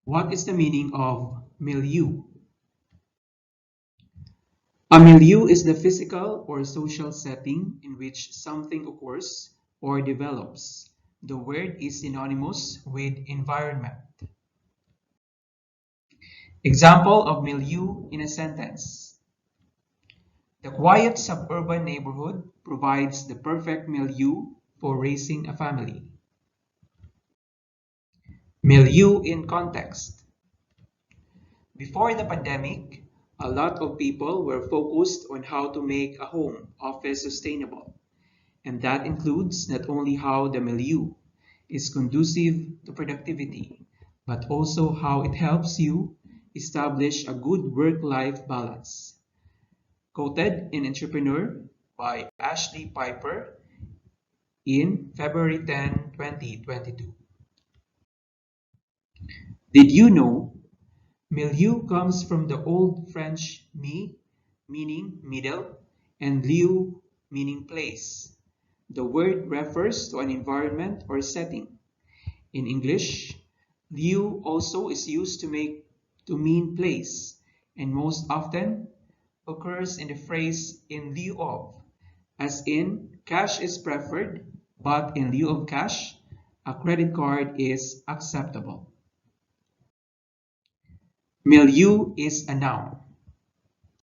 What is the meaning of milieu? A milieu is the physical or social setting in which something occurs or develops. The word is synonymous with environment. Example of milieu in a sentence. The quiet suburban neighborhood provides the perfect milieu for raising a family. Milieu in context. Before the pandemic, a lot of people were focused on how to make a home office sustainable, and that includes not only how the milieu is conducive to productivity, but also how it helps you establish a good work-life balance. Quoted in Entrepreneur by Ashley Piper in February 10, 2022. Did you know milieu comes from the Old French mi, meaning middle, and lieu, meaning place. The word refers to an environment or setting. In English, lieu also is used to mean place, and most often occurs in the phrase in lieu of, as in cash is preferred, but in lieu of cash, a credit card is acceptable. Milieu is a noun.